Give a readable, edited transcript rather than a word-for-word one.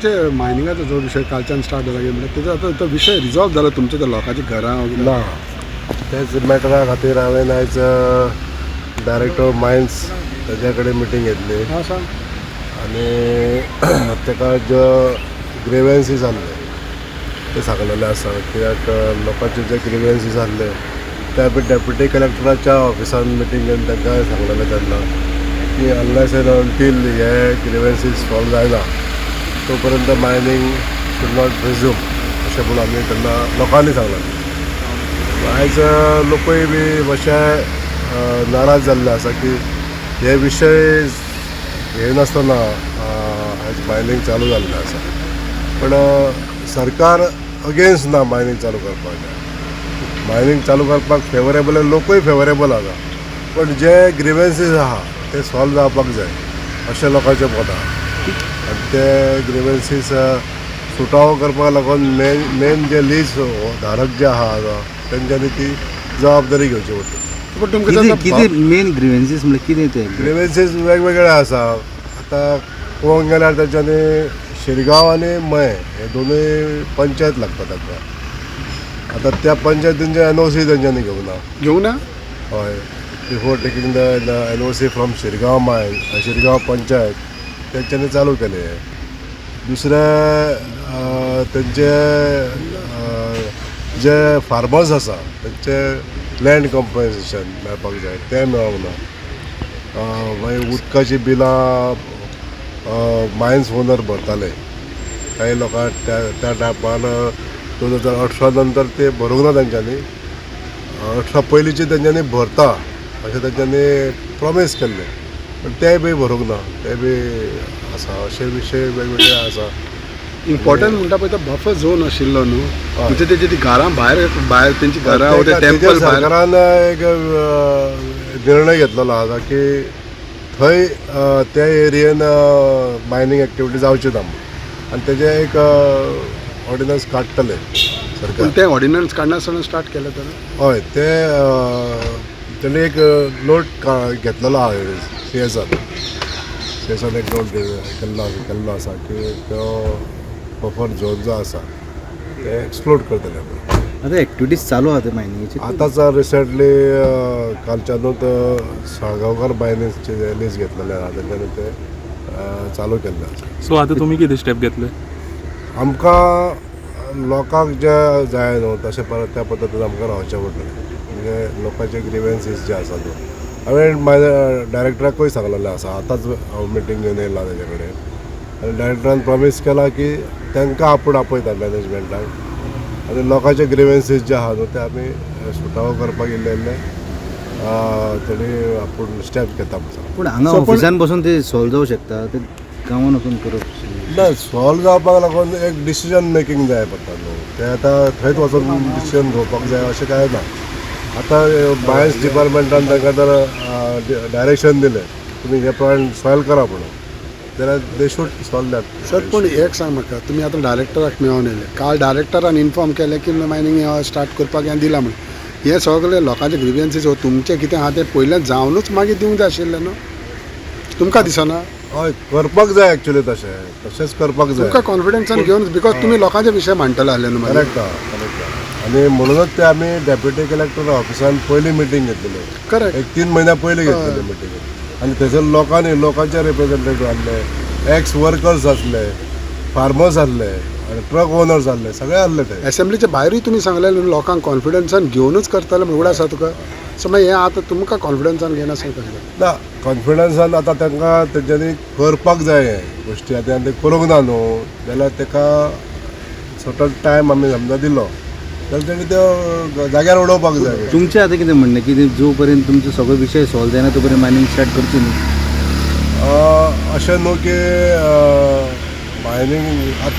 मायनिंगाचो जो विषय कालच्यान स्टार्ट जाला म्हणजे तेजो आतां तो विषय रिजॉल्व जाला तुमच्या त्या लोकांची घरां वगैरे ना तेच मॅटरा खातीर हांवें आयज डायरेक्टर ऑफ मायन्स तेज्या कडेन मिटींग घेतली हां सांग आनी तेका जो ग्रेवेन्सीस आसले ते सांगलेले आसा कित्याक लोकांचे जे ग्रेवेन्सीस आसले ते आमी डेप्युटी कलेक्टराच्या ऑफिसान मिटींग घेवन तांकां सांगलेलें तेन्ना की अनलेस एंड अंटील हे ग्रेवेन्सीस सॉल्व जायना तोपर्यंत मायनींग शूड नॉट रिज्यूम अशें म्हणून आमी तेन्ना लोकांनी सांगलें. आयज लोकूय बी मातशे नाराज जाल्ले आसा की हे विशय हे नासतना आयज मायनींग चालू जाल्लें आसा पण सरकार अगेन्स्ट ना मायनींग चालू करपाक. मायनींग चालू करपाक फेवरेबल लोकूय फेवरेबल आसा पण जे ग्रिवेन्सीस आहा ते सॉल्व जावपाक जाय अशें लोकांचें मत आहा आनी ते ग्रिवेन्सीस सुटावो करपाक लागून मेन जे लीज धारक जे आहा तेंच्यांनी ती जबाबदारी घेवची पडटा. पण तुमकां कितें मेन ग्रिवेन्सीस म्हणजे कितें ते ग्रिवेन्सीस वेगवेगळे आसा. आतां पळोवंक गेल्यार तेंच्यांनी शिरगांव आनी मये हे दोनूय पंचायत लागता ताका. आतां त्या पंचायतींचे NOC तेंच्यांनी घेवं ना. हय before taking the NOC from Shirgaon मायन शिरगांव पंचायत तेंच्यांनी चालू केले. दुसरे तेंचे जे फार्मर्स आसा तेंचे लँड कॉम्पन्सेशन मेळपाक जाय तें मेळोंक ना. मागीर उदकाची बिलां मायन्स ओनर भरताले. काही लोकांक त्या टायमार 2018 नंतर ते भरूंक ना तेंच्यांनी. 18 पयलींची तेंच्यांनी भरता अशें तेंच्यांनी प्रॉमीस केल्लें पण तेंय बी भरूंक ना. ते बी आसा अशे विशय वेगवेगळे आसा. इम्पॉर्टंट म्हणटा पळय तो बफर झोन आशिल्लो न्हू म्हणजे तेजी ती घरां भायर तेंची घरां टेम्पल सरकारान एक निर्णय घेतलेलो आसा की थंय त्या एरियेन मायनींग एक्टिविटी जावची ना आनी तेजे एक ऑर्डिनन्स काडटले सरकार. ते ऑर्डिनन्स काडनासतना स्टार्ट केलें तर हय ते तेणे एक नोट घेतलेलो आहा सीएसान एक नोट केल्लो आसा की तो बफर झोन जो आसा ते एक्सप्लोर करतले. आता एक्टिविटीज चालू आहा मायनिंगची आतांच रिसेंटली कालच्यानूच साळगांवकर मायनिंगचे लीज घेतलेले आहा तेंच्यांनी ते चालू केल्ले आसा. सो आतां तुमी कितें स्टेप घेतले? आमकां लोकांक जे जाय न्हू तशें परत त्या पद्दतीन आमकां रावचें पडटलें. म्हणजे लोकांचे ग्रिवेन्सीस जे आसा न्हू हांवें म्हाज्या डायरेक्टराकूय सांगलेलें आसा. आतांच हांव मिटींग घेवन येयला तेजे कडेन आनी डायरेक्टरान प्रॉमीस केला की तांकां आपूण आपयता मॅनेजमेंटाक आनी लोकांचे ग्रिवेन्सीस जे आहा न्हू ते आमी सुटावो करपाक इल्ले तरी आपूण स्टेप घेता. पूण हांगा ऑफिसान बसून ते सॉल्व जावं शकता ते गांवान वचून करप ना सॉल्व जावपाक लागून एक डिसिजन मेकींग जाय पडटा न्हू. ते आतां थंयच वचून डिसिजन घेवपाक जाय अशें कांय ना. आतां मायन्स डिपार्टमेंटान तांकां जर डायरेक्शन दिलें तुमी हे पॉयंट सॉल्व करा म्हणून जाल्यार they should solve that. Sir पूण एक सांग म्हाका तुमी आतां डायरेक्टराक मेळोन येयले काल डायरेक्टरान इन्फॉर्म केलें की मायनींग स्टार्ट करपाक हें दिलां म्हणून. हे सगळे लोकांचे ग्रिवेन्सीस तुमचें कितें आहा तें पयलें जावनूच मागीर दिवंक जाय आशिल्लें न्हू तुमकां दिसना? हय करपाक जाय एक्चुली तशेंच करपाक जाय. तुमकां कॉन्फिडन्सान घेवन बिकॉज तुमी लोकांचे विशय मांडटले आसले न्हू. करेक्ट आनी म्हणूनच ते आमी डेप्युटी कलेक्टर ऑफिसान पयली मिटींग घेतलेली. करेक्ट एक 3 म्हयन्या पयलीं घेतलेली मिटींग आनी थंयसर लोकांचे रिप्रेझेंटेटीव आसले एक्स वर्कर्स आसले फार्मर्स आसले आनी ट्रक ओनर्स आसले सगळे आसले ते. एसेंब्लीच्या भायरूय तुमी सांगलें न्हू लोकांक कॉन्फिडन्सान घेवनूच करतले म्हणून आसा तुका. सो मागीर हें आतां तुमकां कॉन्फिडन्सान घेयना सांगता ना कॉन्फिडन्सान आतां तांकां तेंच्यांनी करपाक जाय हे गोश्टी. आतां ते करूंक ना न्हू जाल्यार ताका सर्टन टायम आमी समजा दिलो जाल्यार तेणी त्यो जाग्यार उडोवपाक जाय. तुमचें आतां कितें म्हणणें की जो पर्यंत तुमचो सगळो विशय सॉल्व जायना तो पर्यंत मायनिंग स्टार्ट करची न्ही अशें न्हू की मायनींग आतां